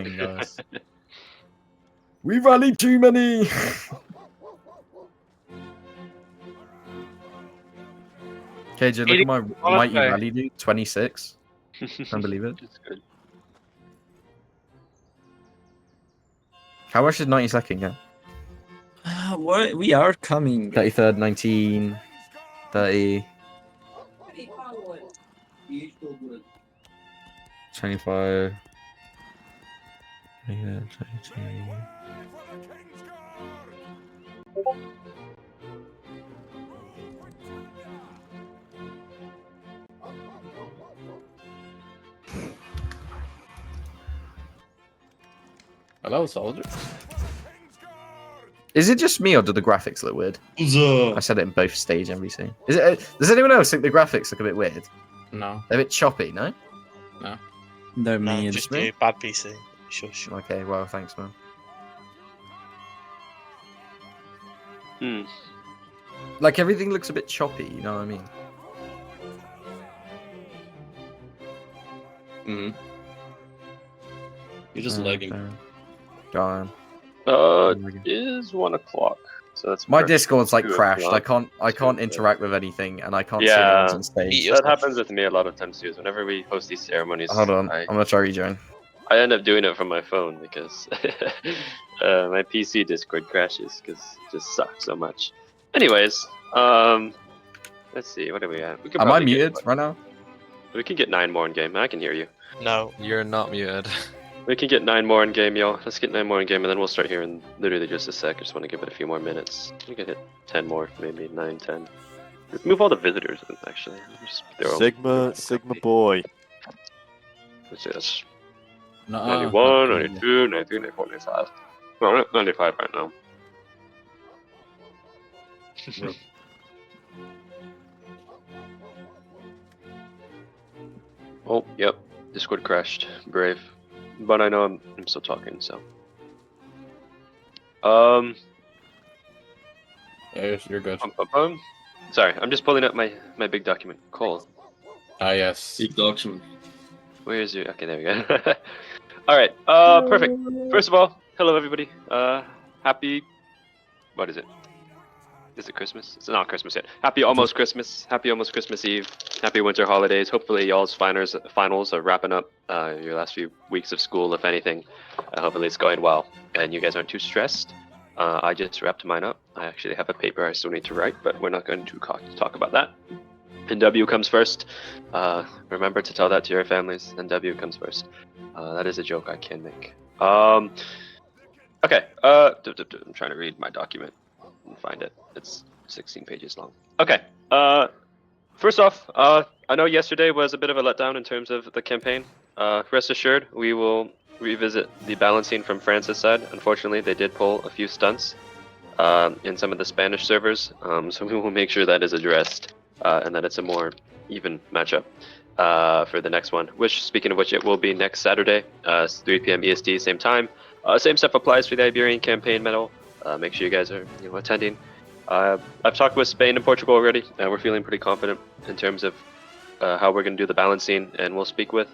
guys. We rallied too many. KJ, look at my mighty rally, dude. 26. Can't believe it. It's good. How much is 92nd? Yeah. What? We are coming. 33rd, 19, 30, 25. 22. Hello, soldier. Is it just me or do the graphics look weird? I said it in both stage and VC. Is it? Does anyone else think the graphics look a bit weird? No. They're a bit choppy, no? They're No, mean. just a bad PC. Shush. Okay, well, thanks, man. Hmm. Like, everything looks a bit choppy, you know what I mean? Mm-hmm. You're just lagging. Darn. It is 1 o'clock, so that's My perfect. Discord's like 2 crashed. I o'clock. can't interact with anything, and I can't see Yeah. anyone's on stage. That happens with me a lot of times too. Whenever we host these ceremonies, Hold on, I I'm gonna try rejoin. end up doing it from my phone because my PC Discord crashes because it just sucks so much. Anyways, let's see, what are we at? We could Am I probably muted get, right now? We can get 9 more in game. I can hear you. No. You're not muted. We can get 9 more in game, y'all. Let's get 9 more in game, and then we'll start here in literally just a sec. I just want to give it a few more minutes. We can hit 10 more, maybe 9, 10. Move all the visitors in, actually. Just throw them. Sigma boy. Let's see, that's Nuh-uh. 91, 92, 93, 94, 95. No, we're at 95 right now. Oh, yep. Discord crashed. Brave. But I know I'm still talking, so. Yes, you're good. Sorry, I'm just pulling up my big document. Cole, Ah, yes. Big document. where is your... Okay, there we go. Alright, perfect. First of all, hello everybody. Happy... What is it? Is it Christmas? It's not Christmas yet. Happy almost Christmas. Happy almost Christmas Eve. Happy winter holidays. Hopefully y'all's finals are wrapping up your last few weeks of school, if anything. Hopefully it's going well and you guys aren't too stressed. I just wrapped mine up. I actually have a paper I still need to write, but we're not going to talk about that. NW comes first. Remember to tell that to your families. NW comes first. That is a joke I can make. Okay. I'm trying to read my document and find it. It's 16 pages long. Okay. First off, I know yesterday was a bit of a letdown in terms of the campaign. Rest assured, we will revisit the balancing from France's side. Unfortunately, they did pull a few stunts in some of the Spanish servers, so we will make sure that is addressed and that it's a more even matchup for the next one. Which, speaking of which, it will be next Saturday, 3 p.m. EST, same time. Same stuff applies for the Iberian campaign medal. Make sure you guys are attending. I've talked with Spain and Portugal already, and we're feeling pretty confident in terms of how we're going to do the balancing, and we'll speak with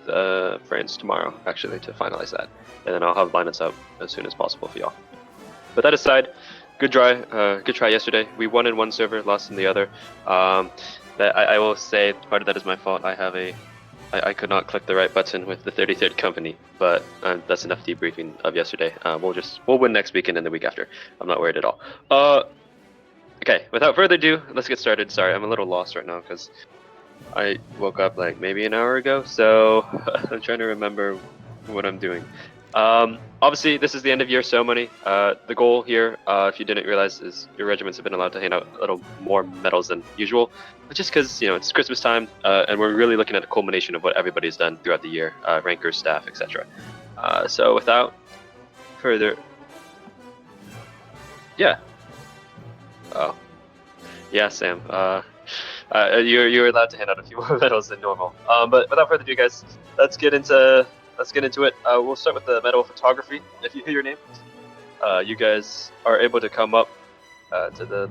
France tomorrow, actually, to finalize that. And then I'll have lineups out as soon as possible for y'all. But that aside, good try yesterday. We won in one server, lost in the other. That I will say part of that is my fault. I could not click the right button with the 33rd company, but that's enough debriefing of yesterday. We'll win next weekend and the week after. I'm not worried at all. Okay, without further ado, let's get started. Sorry, I'm a little lost right now because I woke up like maybe an hour ago, so I'm trying to remember what I'm doing. Obviously, this is the end of year ceremony. The goal here, if you didn't realize, is your regiments have been allowed to hand out a little more medals than usual, just because it's Christmas time, and we're really looking at the culmination of what everybody's done throughout the year, rankers, staff, etc. So without further, yeah. Oh, yeah, Sam. You're allowed to hand out a few more medals than normal. But without further ado, guys, let's get into it. We'll start with the medal of photography. If you hear your name, you guys are able to come up to the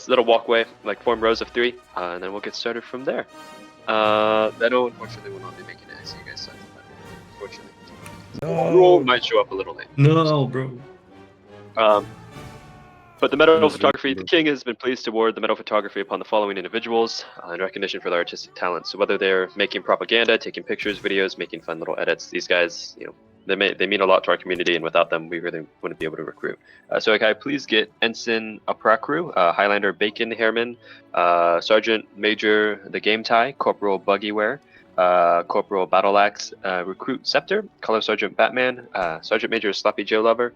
little walkway, like form rows of 3, and then we'll get started from there. Benno, unfortunately, will not be making it. I see you guys, unfortunately. Roll might show up a little late. No, bro. But the medal Yes, photography, the bro. king has been pleased to award the medal photography upon the following individuals in recognition for their artistic talents. So whether they're making propaganda, taking pictures, videos, making fun little edits, these guys, they mean a lot to our community, and without them, we really wouldn't be able to recruit. So can I please get Ensign Aprakru, Highlander Bacon Hairman, Sergeant Major The Game Tie, Corporal Buggyware, Corporal Battleaxe, Recruit Scepter, Color Sergeant Batman, Sergeant Major Sloppy Joe Lover,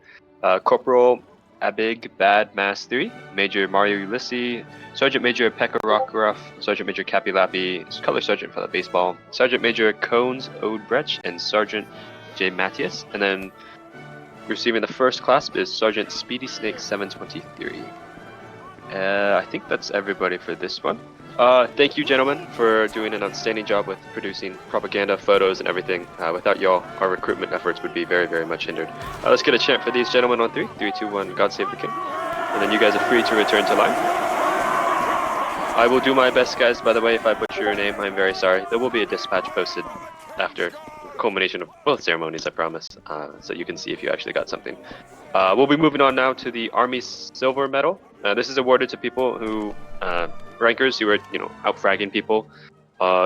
Corporal Abig Bad Mass 3, Major Mario Ulysses, Sergeant Major Pekka Rockruff, Sergeant Major Cappy Lappy, Color Sergeant for the Baseball, Sergeant Major Cones Odebrecht, and Sergeant J. Matthias. And then receiving the first clasp is Sergeant Speedy Snake 723. I think that's everybody for this one. Thank you, gentlemen, for doing an outstanding job with producing propaganda, photos, and everything. Without y'all, our recruitment efforts would be very, very much hindered. Let's get a chant for these gentlemen on 3. 3, 2, 1, God save the king. And then you guys are free to return to line. I will do my best, guys. By the way, if I butcher your name, I'm very sorry. There will be a dispatch posted after culmination of both ceremonies, I promise, so you can see if you actually got something. We'll be moving on now to the Army Silver Medal. This is awarded to people who, rankers who are, out fragging people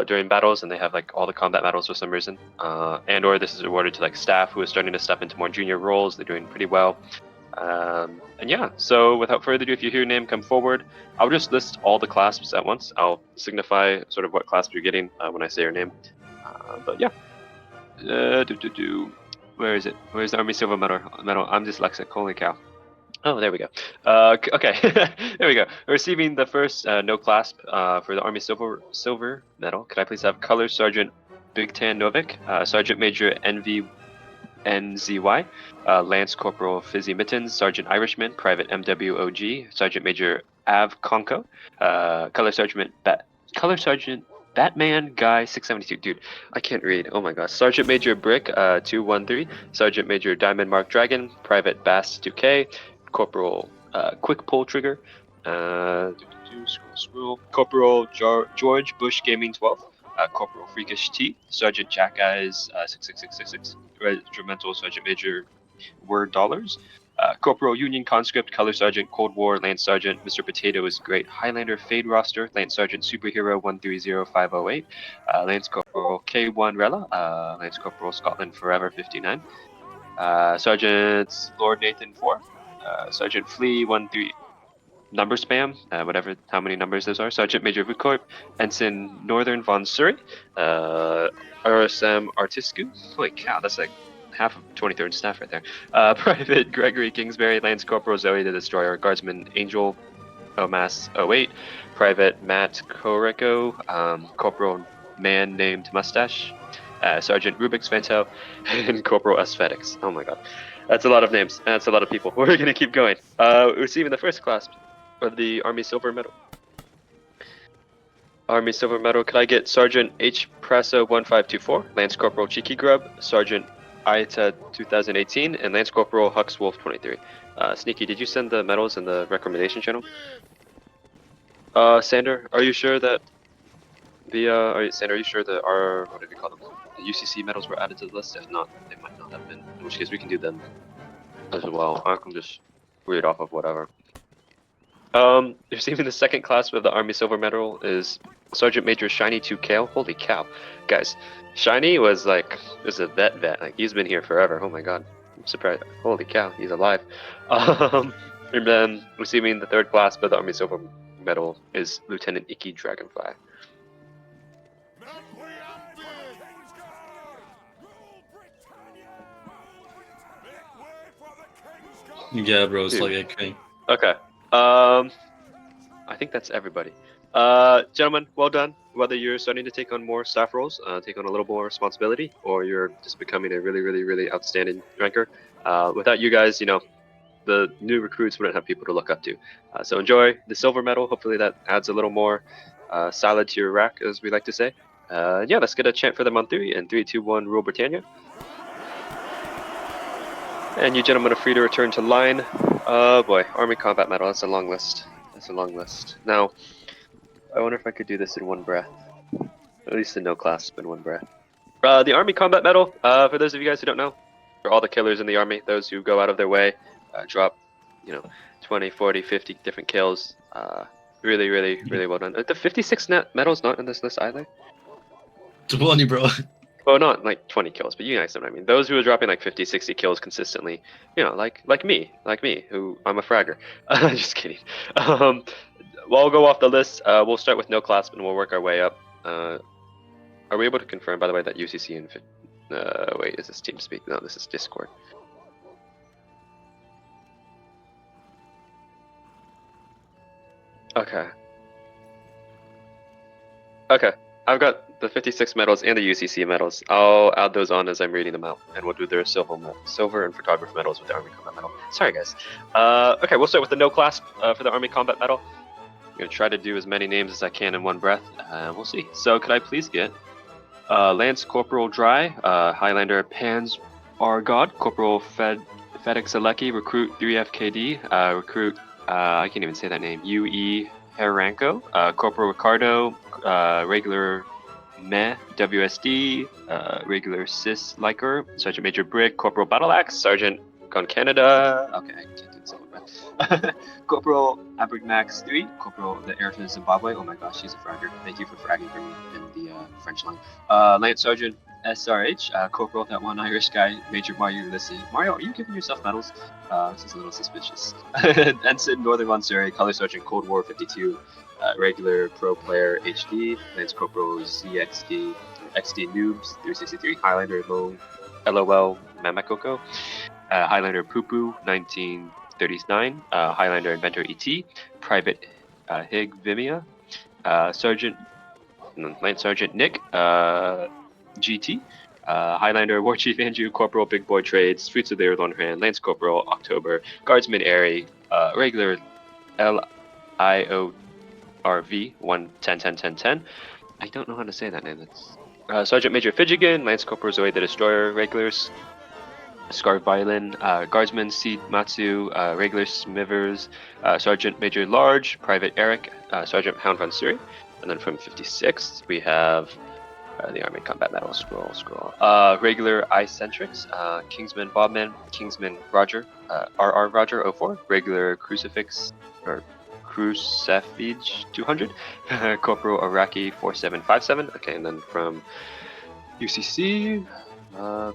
during battles, and they have like all the combat medals for some reason. And or this is awarded to like staff who are starting to step into more junior roles. They're doing pretty well. And yeah, so without further ado, if you hear your name, come forward. I'll just list all the clasps at once. I'll signify sort of what clasp you're getting when I say your name. But yeah. Where is it? Where's the Army Silver Medal? I'm dyslexic. Holy cow. Oh, there we go. Okay, there we go. Receiving the first no clasp for the Army Silver Medal. Could I please have Color Sergeant Big Tan Novik, Sergeant Major NVNZY, Lance Corporal Fizzy Mittens, Sergeant Irishman, Private MWOG, Sergeant Major Av Conco, Color Sergeant Batman Guy 672. Dude, I can't read. Oh my gosh. Sergeant Major Brick 213, Sergeant Major Diamond Mark Dragon, Private Bass 2K, Corporal Quick Pull Trigger, Corporal George Bush Gaming 12, Corporal Freakish T, Sergeant Jack Eyes 66666, Regimental Sergeant Major Word Dollars, Corporal Union Conscript, Color Sergeant Cold War, Lance Sergeant Mr. Potato is Great, Highlander Fade Roster, Lance Sergeant Superhero 130508, Lance Corporal K1 Rella, Lance Corporal Scotland Forever 59, Sergeant Lord Nathan 4, Sergeant Flea 13 number spam, whatever how many numbers those are, Sergeant Major Vukorp, Ensign Northern Von Surrey, RSM Artiscu. Holy cow, that's like half of 23rd staff right there. Private Gregory Kingsbury, Lance Corporal Zoe the Destroyer, Guardsman Angel Omas 08, Private Matt Koreko, Corporal Man Named Mustache, Sergeant Rubik's Fanto, and Corporal Aesthetics. Oh my god. That's a lot of names. That's a lot of people. We're gonna keep going. Receiving the first clasp of the Army Silver Medal. Army Silver Medal, could I get Sergeant H. Prasso 1524, Lance Corporal Cheeky Grub, Sergeant Aita 2018, and Lance Corporal Hux Wolf 23. Sneaky, did you send the medals in the recommendation channel? Sander, are you sure that Sander, are you sure that our, what do we call them? The UCC medals were added to the list? If not, they might not have been. In which case, we can do them as well. I can just read off of whatever. Receiving the second clasp of the Army Silver Medal is Sergeant Major Shiny 2 Kale. Holy cow, guys! Shiny was a vet. Like he's been here forever. Oh my god, I'm surprised. Holy cow, he's alive. And then receiving the third clasp of the Army Silver Medal is Lieutenant Icky Dragonfly. Yeah, bro, it's Dude. like a king. Okay. I think that's everybody. Gentlemen, well done. Whether you're starting to take on more staff roles, take on a little more responsibility, or you're just becoming a really, really, really outstanding ranker. Without you guys, the new recruits wouldn't have people to look up to. So enjoy the silver medal. Hopefully that adds a little more salad to your rack, as we like to say. Yeah, let's get a chant for them on 3. And 3, 2, 1, Rule Britannia. And you gentlemen are free to return to line. Oh boy, Army Combat Medal, that's a long list. That's a long list. Now, I wonder if I could do this in one breath. At least a no clasp in one breath. The Army Combat Medal, for those of you guys who don't know, all the killers in the army, those who go out of their way, drop, 20, 40, 50 different kills. Really, really, really well done. The 56 medals not in this list either. 20, bro. Well, not like 20 kills, but you guys know what I mean. Those who are dropping like 50, 60 kills consistently, like me, who I'm a fragger. Just kidding. We'll go off the list. We'll start with no clasp and we'll work our way up. Are we able to confirm, by the way, that UCC and wait, is this TeamSpeak? No, this is Discord. Okay. Okay. I've got the 56 medals and the UCC medals. I'll add those on as I'm reading them out, and we'll do their silver and photographer medals with the Army Combat Medal. Sorry, guys. Okay, we'll start with the no clasp for the Army Combat Medal. I'm gonna try to do as many names as I can in one breath. We'll see. So, could I please get Lance Corporal Dry, Highlander Pans Argod, Corporal FedEx Alecki, Recruit 3FKD, Recruit I can't even say that name. UE Heranko, Corporal Ricardo, Regular Meh WSD, Regular Sis Liker, Sergeant Major Brick, Corporal Battleaxe, Sergeant Gone Canada. Okay, I can't do this one. Corporal Abrigmax 3, Corporal the Heir to Zimbabwe. Oh my gosh, she's a fragger. Thank you for fragging for me in the French line. Lance Sergeant SRH, Corporal that one Irish guy, Major Mario Ulysses. Mario, are you giving yourself medals? This is a little suspicious. Ensign Northern One Surrey, Color Sergeant Cold War 52, Regular Pro Player HD, Lance Corporal ZXD, XD Noobs 363, Highlander LOL Mamakoko, Highlander Poopoo 1939, Highlander Inventor ET, Private Hig Vimia, Lance Sergeant Nick, GT, Highlander War Chief Andrew, Corporal Big Boy Trades, Fruits of the Earth on Hand, Lance Corporal October, Guardsman Airy, Regular LIORV 110101010. I don't know how to say that name. That's Sergeant Major Fidgigan, Lance Corporal Zoe the Destroyer, Regulars, Scar Violin, Guardsman Seed Matsu, Regular Smivers, Sergeant Major Large, Private Eric, Sergeant Hound Von Suri, and then from 56 we have the Army Combat Medal. Scroll. Regular Icentrix, Kingsman Bobman, Kingsman Roger, RR Roger 04, Regular Crucifix or Crucifige 200, Corporal Iraqi 4757. Okay, and then from UCC,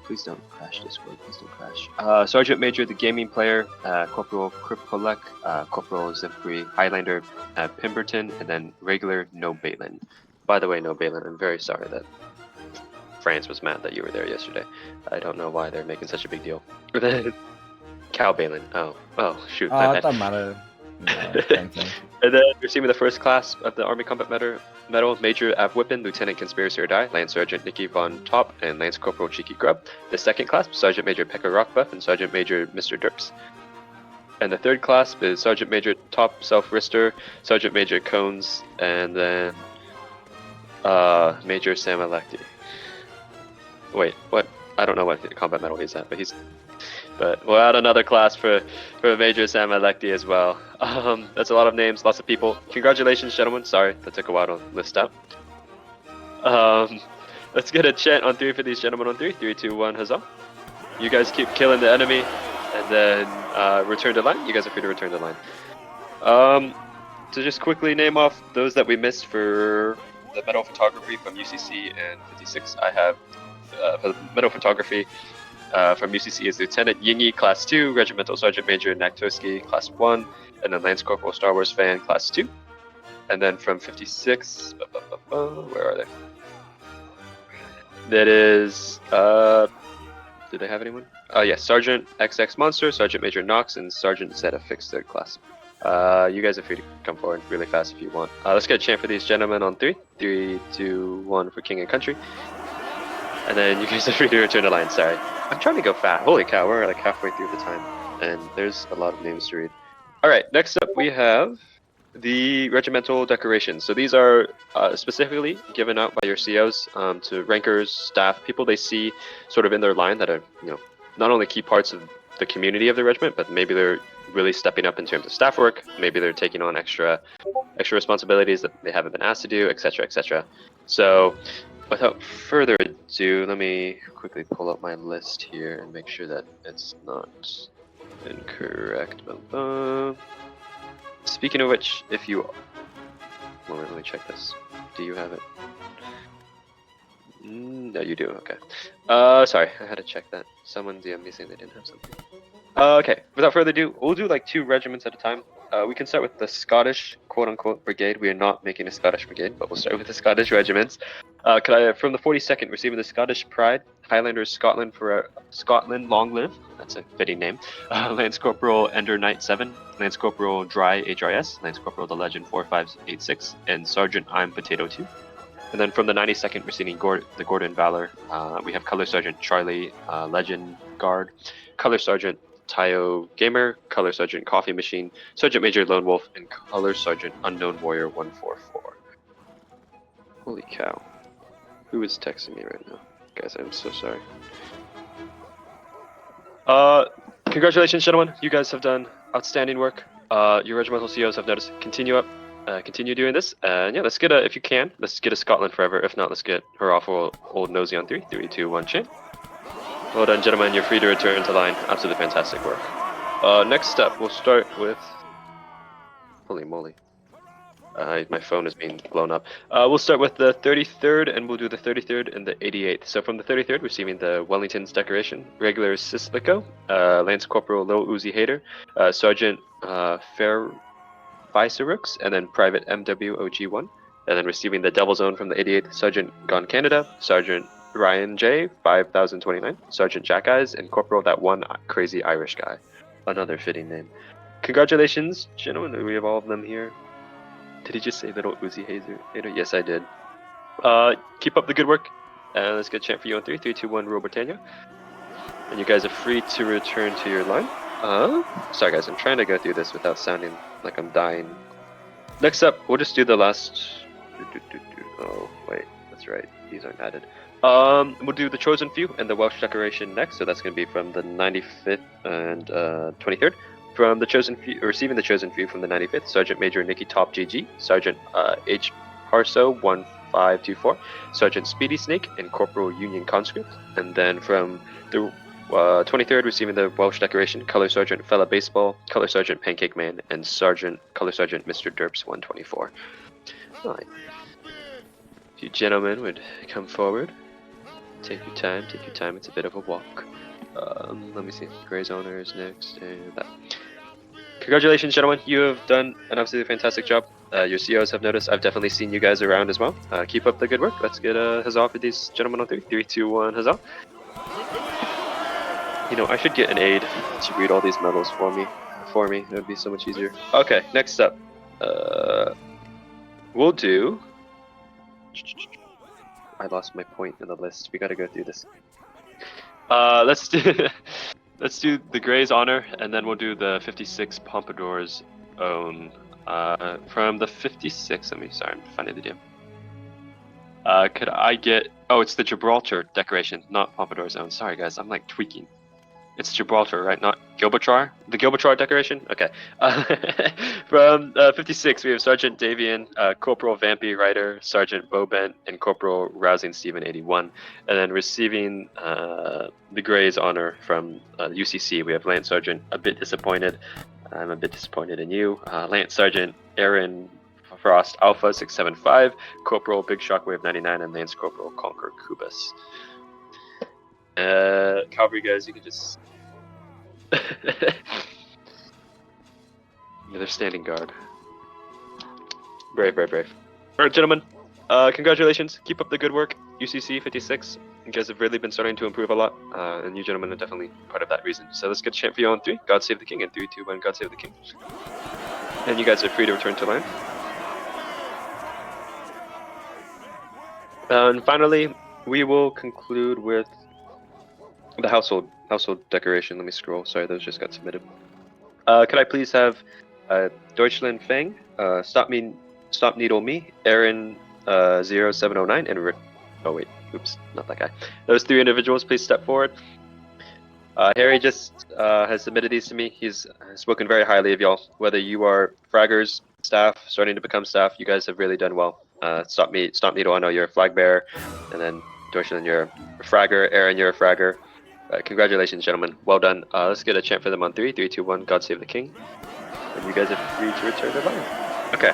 please don't crash Discord. Please don't crash. Sergeant Major the Gaming Player, Corporal Kripkolek, Corporal Zipri, Highlander Pemberton, and then Regular No Balin. By the way, No Balin, I'm very sorry that France was mad that you were there yesterday. I don't know why they're making such a big deal. Cow Balin. Oh, shoot. It doesn't matter. No, same thing. And then receiving the first class of the Army Combat Medal, Major Av Whippen, Lieutenant Conspiracy or Die, Lance Sergeant Nikki Von Top, and Lance Corporal Cheeky Grub. The second class, Sergeant Major Pekka Rockbuff and Sergeant Major Mr. Derps. And the third class is Sergeant Major Top Self-Rister, Sergeant Major Cones, and then Major Sam Electi. Wait, what? I don't know what the combat medal he's at, but we'll add another class for Major Sam Electi as well. That's a lot of names, lots of people. Congratulations, gentlemen. Sorry, that took a while to list out. Let's get a chant on 3 for these gentlemen on 3. 3, 2, 1, huzzah. You guys keep killing the enemy, and then return to line. You guys are free to return to line. To just quickly name off those that we missed for the medal photography from UCC and 56, I have for the medal photography from UCC is Lieutenant Yingy, Class 2, Regimental Sergeant Major Naktoski, Class 1, and then Lance Corporal Star Wars Fan, Class 2. And then from 56, where are they? That is, did they have anyone? Yes, Sergeant XX Monster, Sergeant Major Knox, and Sergeant Zeta Fixed 3rd Class. You guys are free to come forward really fast if you want. Let's get a chant for these gentlemen on 3. 3, 2, 1 for King and Country. And then you guys are free to return to line. Sorry. I'm trying to go fast. Holy cow, we're like halfway through the time. And there's a lot of names to read. Alright, next up we have the regimental decorations. So these are specifically given out by your COs to rankers, staff, people they see sort of in their line that are, not only key parts of the community of the regiment, but maybe they're really stepping up in terms of staff work. Maybe they're taking on extra responsibilities that they haven't been asked to do, etc., etc. So, without further ado, let me quickly pull up my list here and make sure that it's not incorrect. Speaking of which, if you... Let me check this. Do you have it? No, you do. Okay. Sorry, I had to check that. Someone DM'd me saying they didn't have something. Okay. Without further ado, we'll do like 2 regiments at a time. We can start with the Scottish quote-unquote brigade. We are not making a Scottish brigade, but we'll start with the Scottish regiments. Could I, from the 42nd, receiving the Scottish Pride, Highlanders Scotland for Scotland, long live. That's a fitting name. Lance Corporal Ender Knight 7, Lance Corporal Dry HRS, Lance Corporal The Legend 4586, and Sergeant I'm Potato 2. And then from the 92nd, receiving the Gordon Valor, we have Color Sergeant Charlie Legend Guard, Color Sergeant Tayo Gamer, Color Sergeant Coffee Machine, Sergeant Major Lone Wolf, and Color Sergeant Unknown Warrior 144. Holy cow. Who is texting me right now? Guys, I'm so sorry. Congratulations, gentlemen. You guys have done outstanding work. Your regimental COs have noticed. Continue up. Continue doing this. And yeah, let's get a, if you can, let's get a Scotland forever. If not, let's get her off old nosy on 3. 3, 2, 1, chain. Well done, gentlemen. You're free to return to line. Absolutely fantastic work. Next up, we'll start with... Holy moly. My phone is being blown up. We'll start with the 33rd, and we'll do the 33rd and the 88th. So from the 33rd, receiving the Wellington's decoration, regular Sislico, Lance Corporal Lil Uzi Hader, Sergeant Fair Vicerux, and then Private MWOG1. And then receiving the Devil Zone from the 88th, Sergeant Gone Canada, Sergeant Ryan J, 5029, Sergeant Jack Eyes, and Corporal that one crazy Irish guy. Another fitting name. Congratulations, gentlemen. We have all of them here. Did he just say Little Uzi Hader? Yes, I did. Keep up the good work. Let's get a chant for you on 3. 3, 2, 1, Rule Britannia. And you guys are free to return to your line. Sorry guys, I'm trying to go through this without sounding like I'm dying. Next up, we'll just do the last... Oh, wait, that's right. These aren't added. We'll do the Chosen Few and the Welsh Decoration next, so that's going to be from the 95th and 23rd. From the Chosen Few, receiving the Chosen Few from the 95th, Sergeant Major Nikki Top GG, Sergeant H. Parso 1524, Sergeant Speedy Snake, and Corporal Union Conscript. And then from the 23rd, receiving the Welsh Decoration, Color Sergeant Fella Baseball, Color Sergeant Pancake Man, and Color Sergeant Mr. Derps 124. Alright. If you gentlemen would come forward, take your time, it's a bit of a walk. Let me see, Gray's Honor is next, and that. Congratulations, gentlemen, you have done an absolutely fantastic job. Your COs have noticed. I've definitely seen you guys around as well. Keep up the good work. Let's get a huzzah for these gentlemen on 3. 3, 2, 1, huzzah. You know, I should get an aide to read all these medals for me. It would be so much easier. Okay, next up. We'll do... I lost my point in the list. We gotta go through this. Let's do the Gray's Honor, and then we'll do the 56 Pompadour's own. From the 56, I'm finding the DM. Could I get... Oh, it's the Gibraltar decoration, not Pompadour's own. Sorry guys, I'm like tweaking. It's Gibraltar, right? Not Gibraltar? The Gibraltar decoration? Okay. From 56, we have Sergeant Davian, Corporal Vampy Ryder, Sergeant Bobent, and Corporal Rousing Stephen 81. And then receiving the Gray's Honor from UCC, we have Lance Sergeant A Bit Disappointed. I'm a bit disappointed in you. Lance Sergeant Aaron Frost Alpha 675, Corporal Big Shockwave 99, and Lance Corporal Conquer Kubus. Cavalry guys, you can just... Yeah, they're standing guard. Brave. Alright, gentlemen, congratulations. Keep up the good work. UCC 56. You guys have really been starting to improve a lot, and you gentlemen are definitely part of that reason. So let's get a chant for you on 3. God save the king, and 3, 2, 1, God save the king. And you guys are free to return to line. And finally, we will conclude with the household decoration. Let me scroll. Sorry, those just got submitted. Could I please have Deutschland Fang, Stop Needle Me, Aaron 0709, and oh wait, oops, not that guy. Those 3 individuals, please step forward. Harry just has submitted these to me. He's spoken very highly of y'all. Whether you are fraggers, staff, starting to become staff, you guys have really done well. Stop Needle, I know you're a flag bearer, and then Dorshan, you're a fragger. Aaron, you're a fragger. Congratulations, gentlemen. Well done. Let's get a chant for them on 3. 3, 2, 1. God save the king. And you guys are free to return to line. Okay.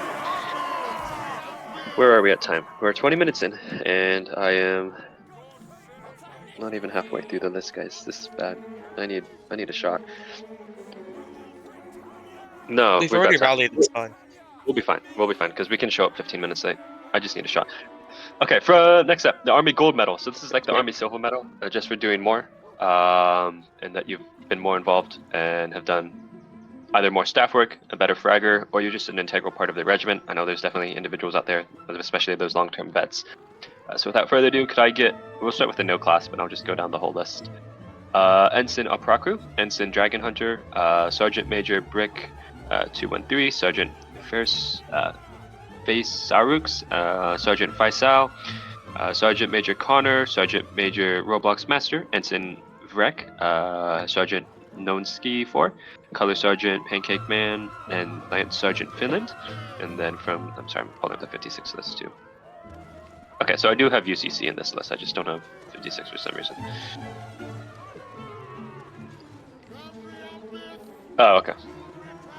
Where are we at time? We're 20 minutes in, and I am not even halfway through the list, guys. This is bad. I need a shot. No, We've got already time. rallied. It's fine. We'll be fine. We'll be fine because we can show up 15 minutes late. I just need a shot. Okay, for next up, the Army Gold Medal. So this is like the Army Silver Medal, just for doing more, and that you've been more involved and have done either more staff work, a better fragger, or you're just an integral part of the regiment. I know there's definitely individuals out there, especially those long-term vets. So without further ado, could I get? We'll start with the no class, but I'll just go down the whole list. Ensign Aprakru, Ensign Dragon Hunter, Sergeant Major Brick 213, Sergeant Face Sarux, Sergeant Faisal, Sergeant Major Connor, Sergeant Major Roblox Master, Ensign Vrek, Sergeant Nonski 4, Color Sergeant Pancake Man, and Lance Sergeant Finland. And then from, I'm sorry, I'm pulling up the 56 list too. Okay, so I do have UCC in this list, I just don't have 56 for some reason. Oh, okay.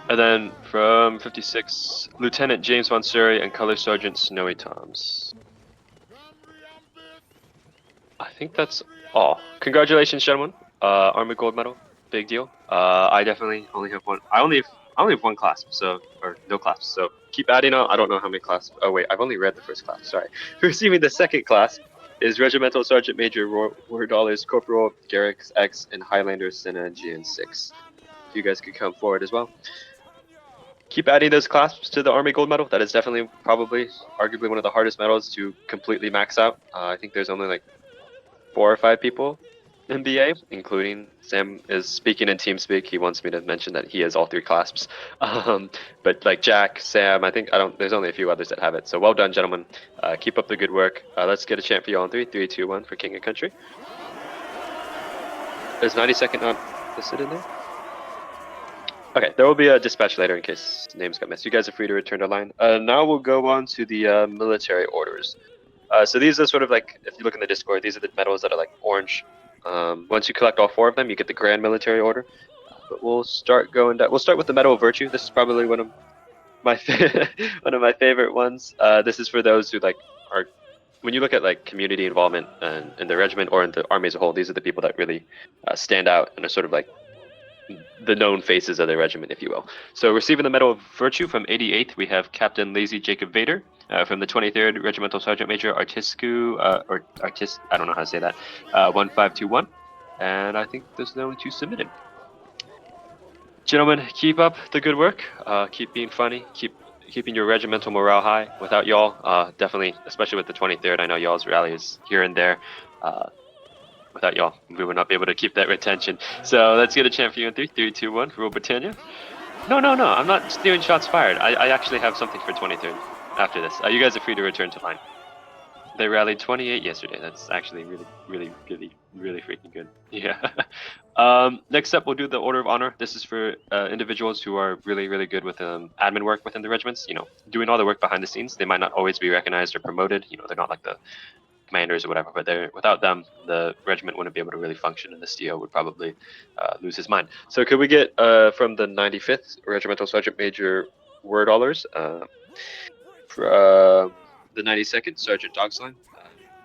And then from 56, Lieutenant James Von Surrey and Color Sergeant Snowy Toms. I think that's all. Congratulations, gentlemen. Army Gold Medal, big deal. I definitely only have one. I only have one clasp, so, or no clasp. So keep adding on. I don't know how many clasps. Oh wait, I've only read the first clasp. Sorry. Receiving the second clasp is Regimental Sergeant Major War Dollars Corporal Garrick X and Highlander Senna GN6. If you guys could come forward as well. Keep adding those clasps to the Army Gold Medal. That is definitely, probably, arguably one of the hardest medals to completely max out. I think there's only like 4 or 5 people in BA, including Sam is speaking in TeamSpeak. He wants me to mention that he has all 3 clasps. But like Jack, Sam, there's only a few others that have it. So well done, gentlemen. Keep up the good work. Let's get a chant for you all on 3. 3, 2, 1 for King and Country. Is 92nd not listed in there? Okay, there will be a dispatch later in case names got missed. You guys are free to return to line. Now we'll go on to the military orders. So these are sort of like, if you look in the Discord, these are the medals that are like orange. Once you collect all 4 of them, you get the Grand Military Order. But we'll start going down. We'll start with the Medal of Virtue. This is probably one of my one of my favorite ones. This is for those who like are. When you look at like community involvement in the regiment or in the army as a whole, these are the people that really stand out and are sort of like the known faces of the regiment, if you will. So receiving the Medal of Virtue from 88th, we have Captain Lazy Jacob Vader. From the 23rd, Regimental Sergeant Major Artiscu, I don't know how to say that, 1521. And I think there's no one to submit it. Gentlemen, keep up the good work. Keep being funny. Keeping your regimental morale high. Without y'all, definitely, especially with the 23rd, I know y'all's rallies here and there. Without y'all, we would not be able to keep that retention. So let's get a chant for you in 3, 3, 2, 1. Rule Britannia. No. I'm not stealing shots fired. I actually have something for 23rd after this. You guys are free to return to line. They rallied 28 yesterday. That's actually really freaking good. Yeah. Next up, we'll do the Order of Honor. This is for individuals who are really good with admin work within the regiments. You know, doing all the work behind the scenes. They might not always be recognized or promoted. You know, they're not like the commanders or whatever, but without them, the regiment wouldn't be able to really function, and the STO would probably lose his mind. So could we get from the 95th Regimental Sergeant Major Wordallers, the 92nd Sergeant Dogsline,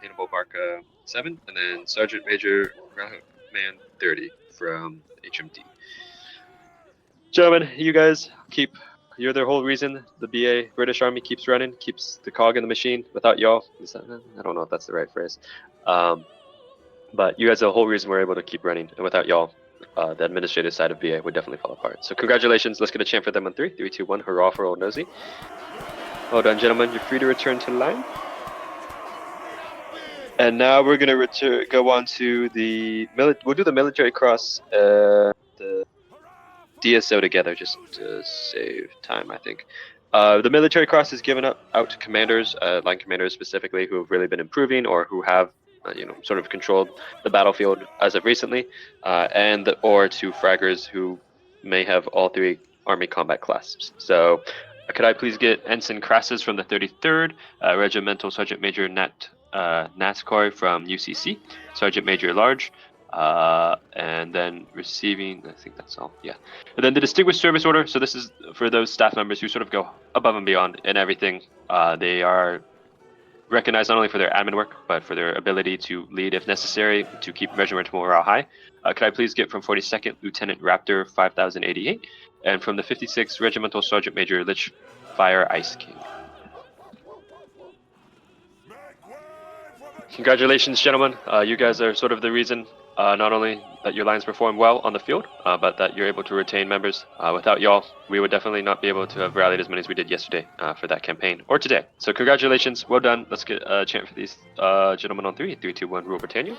Hannibal Barca 7, and then Sergeant Major Man 30 from HMD. Gentlemen, you guys you're the whole reason the BA British Army keeps running, keeps the cog in the machine. Without y'all, I don't know if that's the right phrase, but you guys are the whole reason we're able to keep running. And without y'all, the administrative side of BA would definitely fall apart. So congratulations. Let's get a chant for them on 3, 3, 2, 1. Hurrah for Old Nosy. Well done, gentlemen. You're free to return to line. And now we're gonna go on to the we'll do the military cross, the DSO together, just to save time, I think. The military cross is given out to commanders, line commanders specifically, who have really been improving or who have, sort of controlled the battlefield as of recently, or to fraggers who may have all 3 Army combat clasps. So Could I please get Ensign Crassus from the 33rd, Regimental Sergeant Major Natskoi from UCC, Sergeant Major Large, and then receiving, I think that's all, yeah. And then the Distinguished Service Order, so this is for those staff members who sort of go above and beyond in everything. They are recognized not only for their admin work, but for their ability to lead if necessary, to keep regimental morale high. Could I please get from 42nd Lieutenant Raptor 5088, and from the 56th Regimental Sergeant Major Lich Fire Ice King. Congratulations, gentlemen. You guys are sort of the reason, not only that your lines perform well on the field, but that you're able to retain members. Without y'all, we would definitely not be able to have rallied as many as we did yesterday for that campaign, or today. So congratulations, well done. Let's get a chant for these gentlemen on 3. 3, 2, 1, rule Britannia.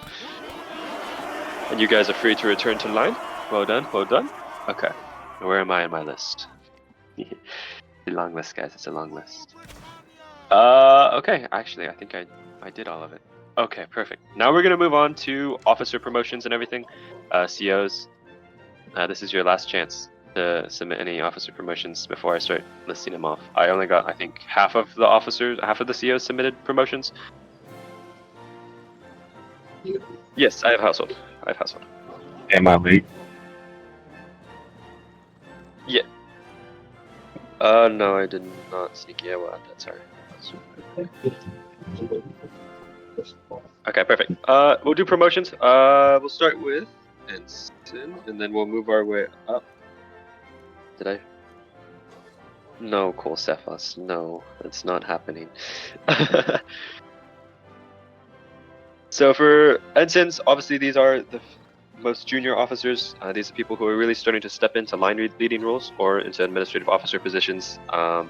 And you guys are free to return to line. Well done, well done. Okay, where am I in my list? It's a long list, guys, it's a long list. Okay, actually, I think I did all of it. Okay, perfect. Now we're going to move on to officer promotions and everything. COs, this is your last chance to submit any officer promotions before I start listing them off. I only got, I think, half of the COs submitted promotions. Yes, I have household. Am I late? Yeah. No, I did not sneak. Yeah, well, that's alright. Okay, perfect. We'll do promotions. We'll start with Ensign, and then we'll move our way up. Did I? No, Cephas. No, that's not happening. So for ensigns, obviously these are the most junior officers. These are people who are really starting to step into line leading roles or into administrative officer positions. I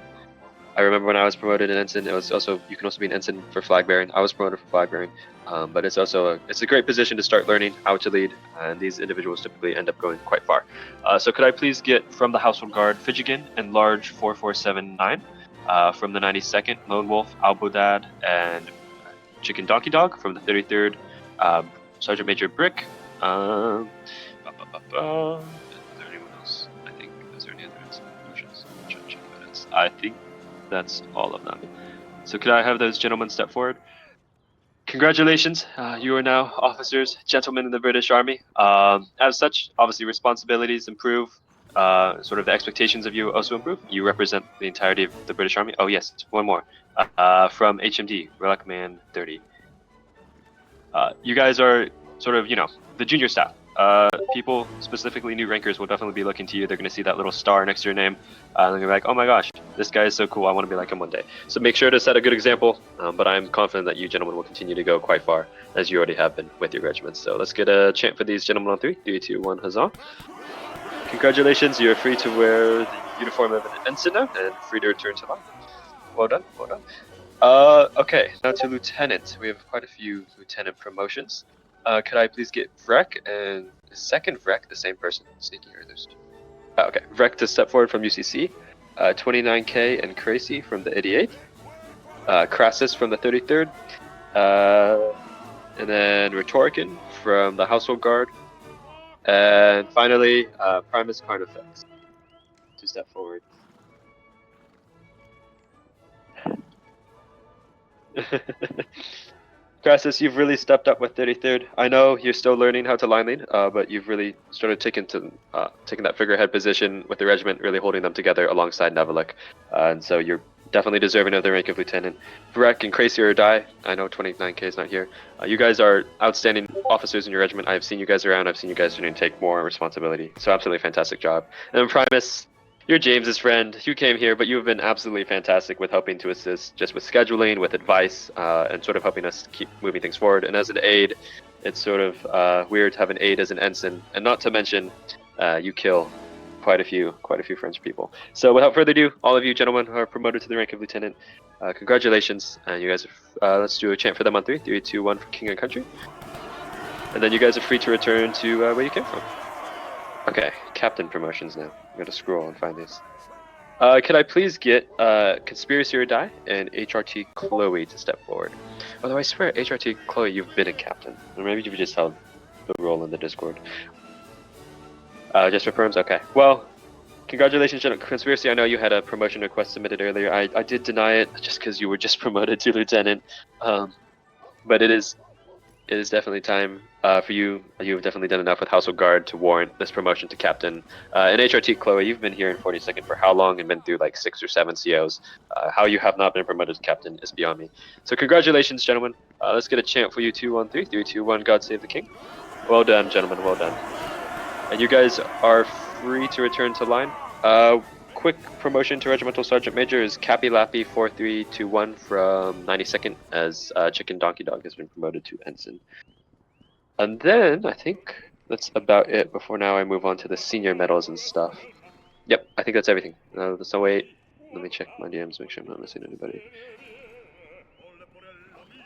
remember when I was promoted an ensign, it was also, you can also be an ensign for flag bearing. I was promoted for flag bearing, but it's also it's a great position to start learning how to lead, and these individuals typically end up going quite far. So could I please get from the Household Guard Fijigan and Large 4479, from the 92nd Lone Wolf Albudad and Chicken Donkey Dog from the 33rd Sergeant Major Brick. Is there anyone else? I think, is there any other promotions? I think that's all of them. So could I have those gentlemen step forward? Congratulations, you are now officers, gentlemen in the British Army. As such, obviously responsibilities improve, sort of the expectations of you also improve. You represent the entirety of the British Army. Oh yes, one more. From HMD, Relic Man 30. You guys are sort of, the junior staff. People, specifically new rankers, will definitely be looking to you. They're going to see that little star next to your name. They're going to be like, oh my gosh, this guy is so cool. I want to be like him one day. So make sure to set a good example. But I'm confident that you gentlemen will continue to go quite far, as you already have been with your regiments. So let's get a chant for these gentlemen on 3. 3, 2, 1, huzzah. Congratulations, you are free to wear the uniform of an ensign now, and free to return to line. Well done, well done. Okay, now to lieutenant. We have quite a few lieutenant promotions. Could I please get Vrek and the second Vrek, the same person, sneaky or there's... okay, Vrek to step forward from UCC, 29K and Crazy from the 88th, Crassus from the 33rd, and then Rhetoricin from the Household Guard, and finally, Primus Carnifex to step forward. Crassus, you've really stepped up with 33rd. I know you're still learning how to line lead, but you've really started taking that figurehead position with the regiment, really holding them together alongside Nevelik. And so you're definitely deserving of the rank of lieutenant. Vrek and Crazy or Die, I know 29K is not here. You guys are outstanding officers in your regiment. I've seen you guys around. I've seen you guys starting to take more responsibility. So absolutely fantastic job. And then Primus, you're James's friend. You came here, but you've been absolutely fantastic with helping to assist just with scheduling, with advice, and sort of helping us keep moving things forward. And as an aide, it's sort of weird to have an aide as an ensign, and not to mention you kill quite a few French people. So without further ado, all of you gentlemen who are promoted to the rank of lieutenant, congratulations. And you guys, let's do a chant for them on 3. 3, 2, 1 for King and Country. And then you guys are free to return to where you came from. Okay, captain promotions now. I'm gonna scroll and find these. Could I please get Conspiracy or Die and HRT Chloe to step forward? Although I swear, HRT Chloe, you've been a captain. Or maybe you've just held the role in the Discord. Just for firms? Okay. Well, Congratulations, General Conspiracy. I know you had a promotion request submitted earlier. I did deny it just because you were just promoted to lieutenant. But it is definitely time for you. You've definitely done enough with Household Guard to warrant this promotion to captain. And HRT Chloe, you've been here in 42nd for how long and been through like 6 or 7 COs. How you have not been promoted to captain is beyond me. So congratulations, gentlemen. Let's get a chant for you 2 on 3. 3, 2, 1. God save the king. Well done, gentlemen. Well done. And you guys are free to return to line. Quick promotion to Regimental Sergeant Major is Cappy Lappy 4321 from 92nd, as Chicken Donkey Dog has been promoted to Ensign. And then I think that's about it. Before now I move on to the senior medals and stuff. Yep, I think that's everything. So wait, let me check my DMs, make sure I'm not missing anybody.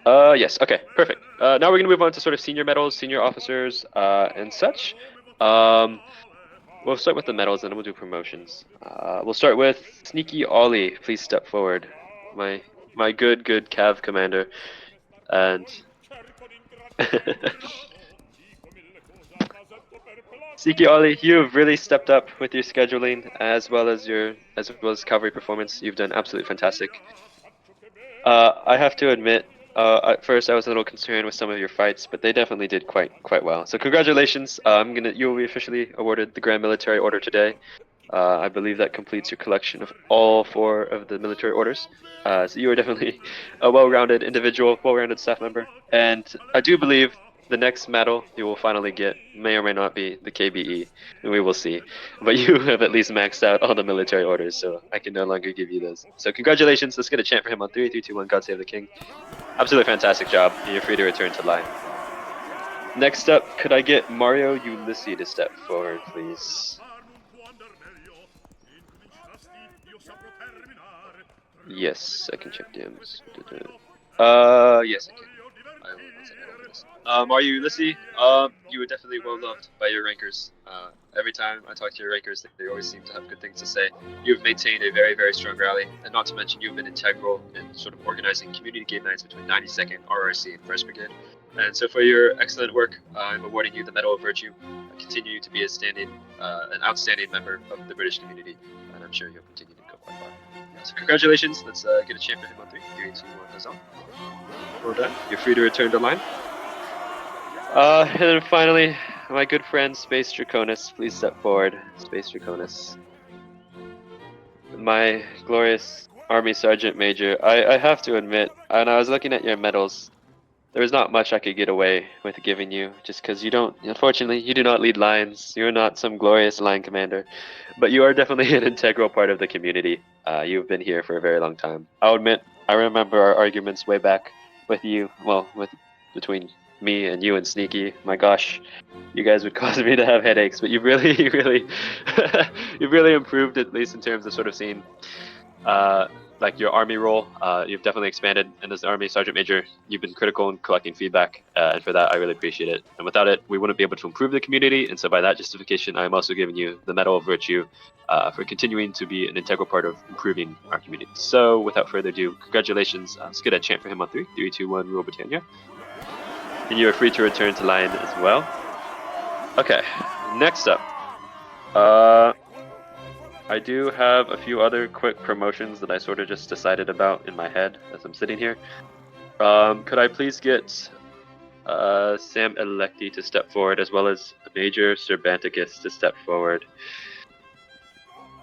Yes, okay, perfect. Now we're gonna move on to sort of senior medals, senior officers, and such. We'll start with the medals, and then we'll do promotions. We'll start with Sneaky Ollie. Please step forward, my good Cav commander, and Sneaky Ollie, you have really stepped up with your scheduling as well as cavalry performance. You've done absolutely fantastic. I have to admit, at first I was a little concerned with some of your fights, but they definitely did quite well. So congratulations. You will be officially awarded the Grand Military Order today. I believe that completes your collection of all 4 of the military orders. So you are definitely a well-rounded individual, well-rounded staff member. And I do believe the next medal you will finally get may or may not be the KBE, and we will see. But you have at least maxed out all the military orders, so I can no longer give you those. So congratulations. Let's get a chant for him on 3, 3, 2, 1. God save the king. Absolutely fantastic job. You're free to return to line. Next up, could I get Mario Ulysses to step forward, please? Yes, I can check DMs. Yes, I can. Mario Ulysses, you were definitely well loved by your rankers. Every time I talk to your rankers, they always seem to have good things to say. You've maintained a very, very strong rally, and not to mention you've been integral in sort of organizing community game nights between 92nd, RRC, and 1st Brigade. And so for your excellent work, I'm awarding you the Medal of Virtue. Continue to be an outstanding member of the British community, and I'm sure you'll continue to go quite far. So congratulations. Let's get a chant for him on 3, 3, 2, 1, Hazal. Well done. You're free to return to line. And then finally, my good friend Space Draconis, please step forward. Space Draconis. My glorious Army Sergeant Major, I have to admit, when I was looking at your medals, there was not much I could get away with giving you, just because unfortunately, you do not lead lines. You're not some glorious line commander, but you are definitely an integral part of the community. You've been here for a very long time. I'll admit, I remember our arguments way back with you, between me and you and Sneaky. My gosh, you guys would cause me to have headaches, but you've really you've really improved, at least in terms of sort of seeing like your army role. You've definitely expanded, and as Army Sergeant Major, you've been critical in collecting feedback, and for that I really appreciate it. And without it, we wouldn't be able to improve the community, and so by that justification, I'm also giving you the Medal of Virtue for continuing to be an integral part of improving our community. So without further ado, congratulations. Let's get a chant for him on 3, 3, 2, 1, Rule Britannia. And you are free to return to line as well. Okay, next up. I do have a few other quick promotions that I sort of just decided about in my head as I'm sitting here. Could I please get Sam Electi to step forward, as well as Major Serbanticus to step forward.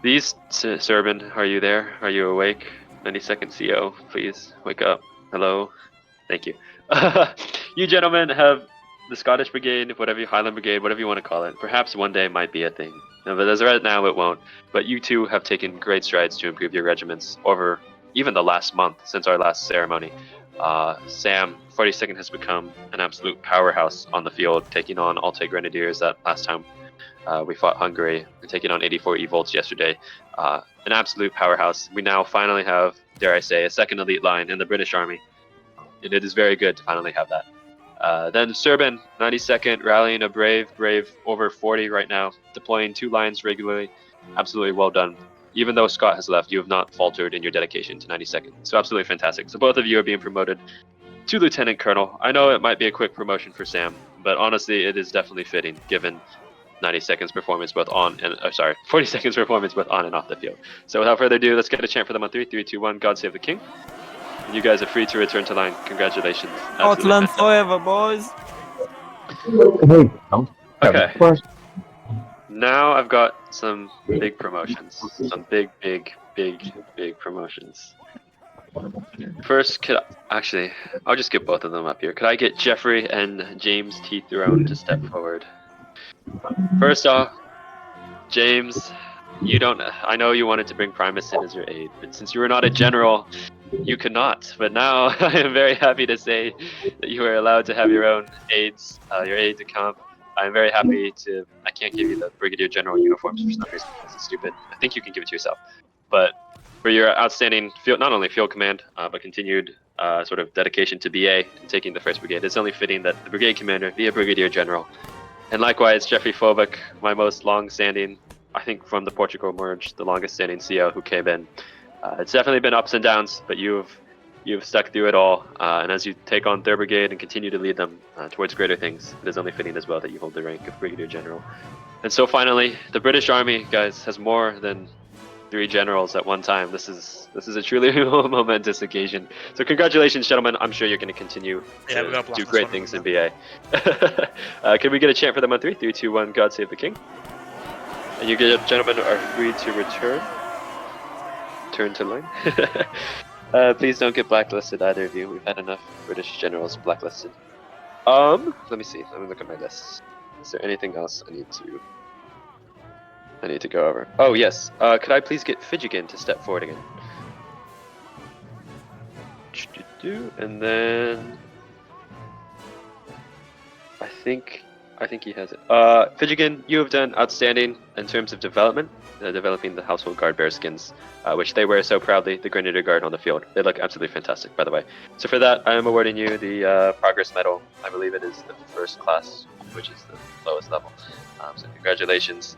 These, Serban, are you there? Are you awake? 92nd CO, please wake up. Hello? Thank you. You gentlemen have the Scottish Brigade, Highland Brigade, whatever you want to call it. Perhaps one day might be a thing. No, but as of right now, it won't. But you two have taken great strides to improve your regiments over even the last month since our last ceremony. Sam, 42nd, has become an absolute powerhouse on the field, taking on Altai Grenadiers that last time we fought Hungary, and taking on 84 E-Volts yesterday. An absolute powerhouse. We now finally have, dare I say, a second elite line in the British Army. And it is very good to finally have that. Then Serban, 92nd, rallying a brave over 40 right now, deploying 2 lines regularly. Absolutely well done. Even though Scott has left, you have not faltered in your dedication to 92nd. So absolutely fantastic. So both of you are being promoted to Lieutenant Colonel. I know it might be a quick promotion for Sam, but honestly, it is definitely fitting given 90 seconds performance both on and 40 seconds performance both on and off the field. So without further ado, let's get a chant for them on 3, 3, 2, 1. God save the king. And you guys are free to return to line. Congratulations. Scotland forever, boys. Okay. Now I've got some big promotions. Some big promotions. First, I'll just get both of them up here. Could I get Jeffrey and James T. Throne to step forward? First off, James, I know you wanted to bring Primus in as your aide, but since you were not a general, you could not. But now I am very happy to say that you are allowed to have your own aides, your aide de camp. I'm very happy to. I can't give you the Brigadier General uniforms for some reason. This is stupid. I think you can give it to yourself. But for your outstanding field, not only field command, but continued sort of dedication to BA and taking the 1st Brigade, it's only fitting that the Brigade Commander be a Brigadier General. And likewise, Jeffrey Fovic, my most long-standing, I think from the Portugal merge, the longest-standing CO who came in. It's definitely been ups and downs, but you've stuck through it all. And as you take on 3rd Brigade and continue to lead them towards greater things, it is only fitting as well that you hold the rank of Brigadier General. And so finally, the British Army, guys, has more than 3 generals at one time. This is a truly momentous occasion. So congratulations, gentlemen. I'm sure you're going to continue to do great things in BA. Can we get a chant for them on 3? 3, 2, 1. God save the king. And you gentlemen are free to return. Turn to line. Please don't get blacklisted, either of you. We've had enough British generals blacklisted. Let me see. Let me look at my list. Is there anything else I need to go over? Oh yes. Could I please get Fidjigan to step forward again? And then I think he has it. Fidjigan, you have done outstanding in terms of development, developing the household guard bear skins, which they wear so proudly, the Grenadier Guard on the field. They look absolutely fantastic, by the way. So for that, I am awarding you the Progress Medal. I believe it is the 1st class, which is the lowest level. So congratulations.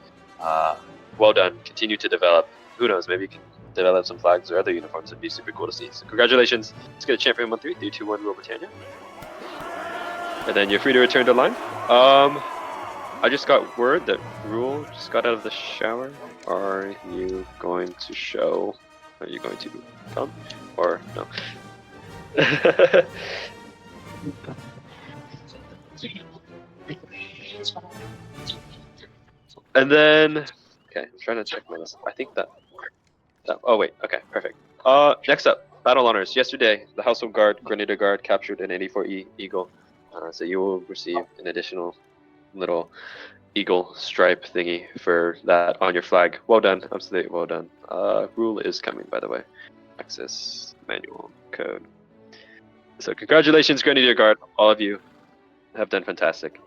Well done. Continue to develop. Who knows? Maybe you can develop some flags or other uniforms. It'd be super cool to see. So congratulations. Let's get a champion on 3, 3, 2, 1, Rule Britannia. And then you're free to return to line. I just got word that Rule just got out of the shower. Are you going to show? Are you going to come? Or no? And then, okay, I'm trying to check my list. I think that oh wait, okay, perfect. Next up, battle honors. Yesterday, the Household Guard, Grenadier Guard captured an 84E Eagle. So you will receive an additional little eagle stripe thingy for that on your flag. Well done, absolutely well done. Rule is coming, by the way. Access manual code. So congratulations, Grenadier Guard. All of you have done fantastic.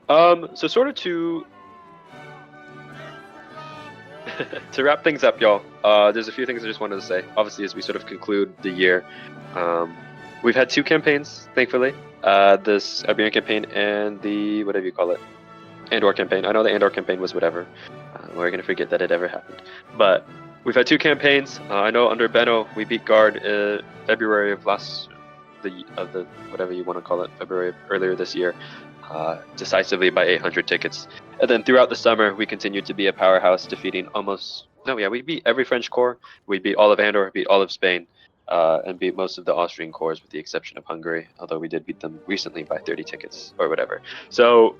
So sort of to wrap things up, y'all, there's a few things I just wanted to say. Obviously, as we sort of conclude the year, we've had 2 campaigns, thankfully. This Iberian campaign and the, whatever you call it, Andor campaign. I know the Andor campaign was whatever. We're going to forget that it ever happened. But we've had 2 campaigns. I know under Benno, we beat Guard February of the whatever you want to call it, February earlier this year, decisively by 800 tickets. And then throughout the summer, we continued to be a powerhouse, defeating we beat every French corps. We beat all of Andor, beat all of Spain, and beat most of the Austrian corps with the exception of Hungary, although we did beat them recently by 30 tickets or whatever. So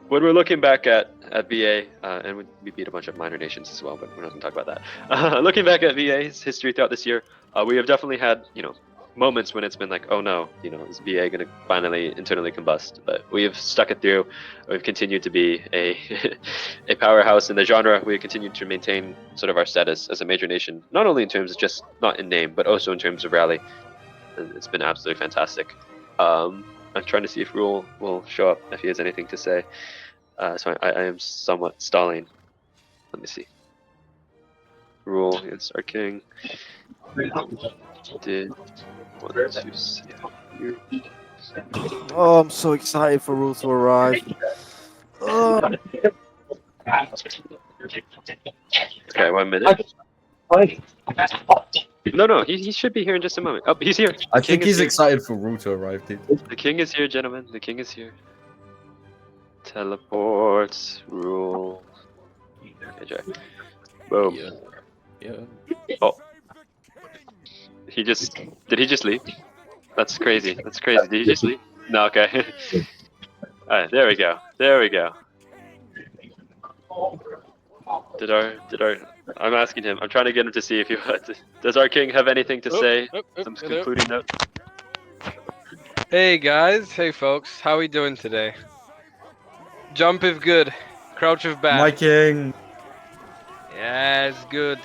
when we're looking back at VA, and we beat a bunch of minor nations as well, but we're not going to talk about that. Looking back at VA's history throughout this year, we have definitely had, moments when it's been like, oh no, is VA going to finally internally combust? But we have stuck it through. We've continued to be a powerhouse in the genre. We have continued to maintain sort of our status as a major nation, not only in terms of just not in name, but also in terms of rally. And it's been absolutely fantastic. I'm trying to see if Rule will show up if he has anything to say. So I am somewhat stalling. Let me see. Rule is our king. Did want to say you. Oh, I'm so excited for Rule to arrive. Oh. Okay, 1 minute. No, he should be here in just a moment. Oh, he's here. I think he's excited for Rule to arrive, dude. The king is here, gentlemen. The king is here. Teleports. Rule. KJ. Boom. Yeah. Yeah. Oh. Did he just leave? That's crazy. That's crazy. Did he just leave? No, okay. Alright, there we go. There we go. I'm asking him. I'm trying to get him to see if he does our king have anything to say? Some concluding note. Hey guys, hey folks, how we doing today? Jump if good, crouch if bad. My king. Yes, good.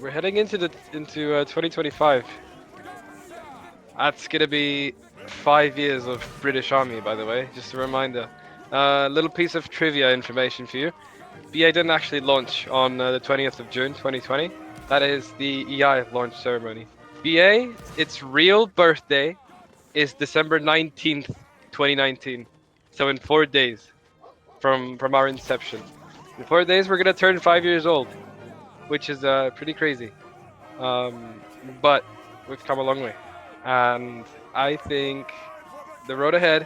We're heading into 2025. That's gonna be 5 years of British Army, by the way. Just a reminder. Little piece of trivia information for you. BA didn't actually launch on the 20th of June 2020. That is the EI launch ceremony. BA, its real birthday is December 19th, 2019. So in 4 days from our inception. In 4 days, we're gonna turn 5 years old, which is pretty crazy. But we've come a long way. And I think the road ahead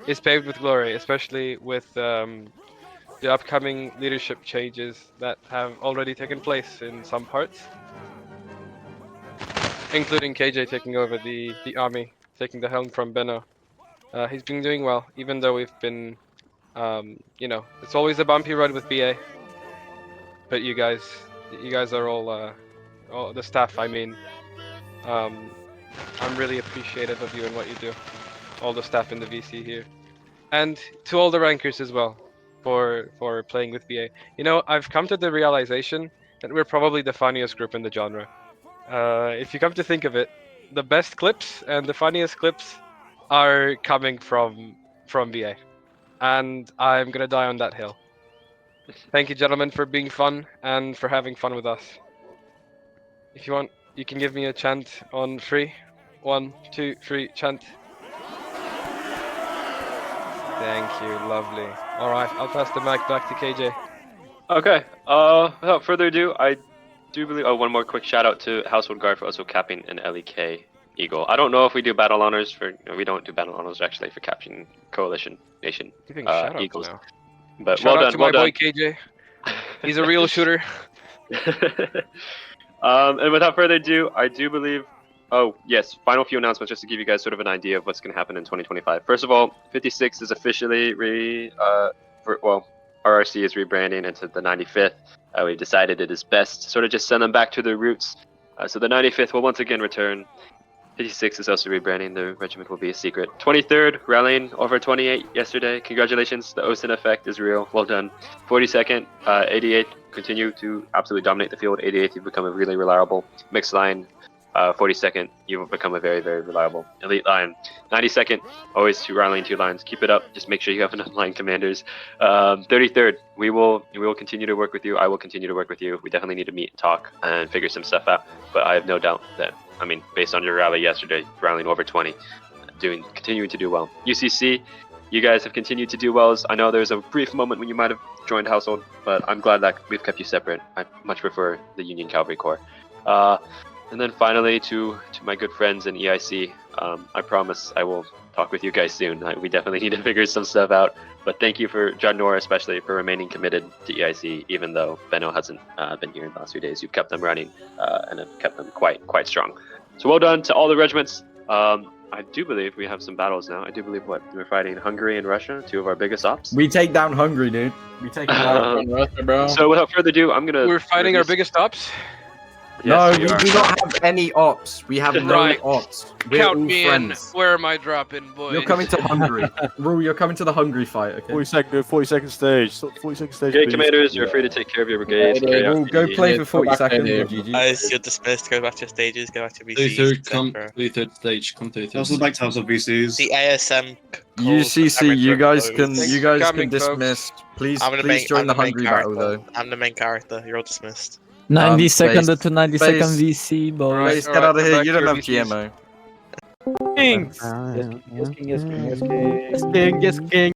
is paved with glory, especially with the upcoming leadership changes that have already taken place in some parts, including KJ taking over the army, taking the helm from Benno. He's been doing well, even though we've been, it's always a bumpy road with BA. But you guys are all the staff. I mean, I'm really appreciative of you and what you do, all the staff in the VC here, and to all the rankers as well for playing with BA. You know, I've come to the realization that we're probably the funniest group in the genre. If you come to think of it, the best clips and the funniest clips are coming from BA, and I'm gonna die on that hill. Thank you, gentlemen, for being fun and for having fun with us. If you want, you can give me a chant on 3. 1, 2, 3, chant. Thank you, lovely. All right, I'll pass the mic back to KJ. Okay. Without further ado, I do believe. Oh, one more quick shout out to Household Guard for also capping an LEK Eagle. I don't know if we do battle honors for. No, we don't do battle honors actually for capturing Coalition Nation Giving shout Eagles. now. But Shout well out done, to well my done. boy KJ. He's a real shooter. And without further ado, I do believe. Oh yes, final few announcements just to give you guys sort of an idea of what's going to happen in 2025. First of all, 56 is officially RRC is rebranding into the 95th. We decided it is best to sort of just send them back to their roots. So the 95th will once again return. 56 is also rebranding. The regiment will be a secret. 23rd, rallying over 28 yesterday. Congratulations, the OSIN effect is real. Well done. 42nd, 88th, continue to absolutely dominate the field. 88th, you've become a really reliable mixed line. 42nd, you've become a very, very reliable elite line. 92nd, always rallying 2 lines. Keep it up. Just make sure you have enough line commanders. 33rd, we will continue to work with you. I will continue to work with you. We definitely need to meet, talk, and figure some stuff out. But I have no doubt that, I mean, based on your rally yesterday, rallying over 20, continuing to do well. UCC, you guys have continued to do well. I know there was a brief moment when you might have joined Household, but I'm glad that we've kept you separate. I much prefer the Union Cavalry Corps. And then finally, to my good friends in EIC, I promise I will talk with you guys soon. We definitely need to figure some stuff out. But thank you for John Nora, especially for remaining committed to EIC, even though Benno hasn't been here in the last few days. You've kept them running and have kept them quite strong. So well done to all the regiments. I do believe we have some battles now. I do believe we're fighting Hungary and Russia, 2 of our biggest ops. We take down Hungary, dude. We take them down. Russia, bro. So without further ado, I'm gonna. We're fighting our biggest ops. No, Yes, we are. do not have any ops. We have no Right. ops. We're Count all me friends. in. Where am I dropping, boys? You're coming to Hungary. Rule, you're coming to the Hungary fight, okay? 40-second stage. 40-second stage. Okay, please. commanders, you're free to take care of your brigades. Yeah, carry out Rule, go the- play Yeah, for 40 go back seconds. there. GG. Guys, you're dismissed. Go back to your stages. Go back to VCs. 33rd, come. etc. 33rd stage, come 33rd. Also back to House of VCs. The ASM. calls UCC, for you guys every can vote. Thanks for coming, dismiss. Please, I'm the please main, join I'm the the main Hungary battle character. though. I'm the main character. You're all dismissed. 90-second Space- to 90-second Space- VC, boys. Right. Please get out of come here. back You to don't your have VCs. GMO. Thanks. Yes, king, yes, king, yes, king. Yes, king. Yes, king.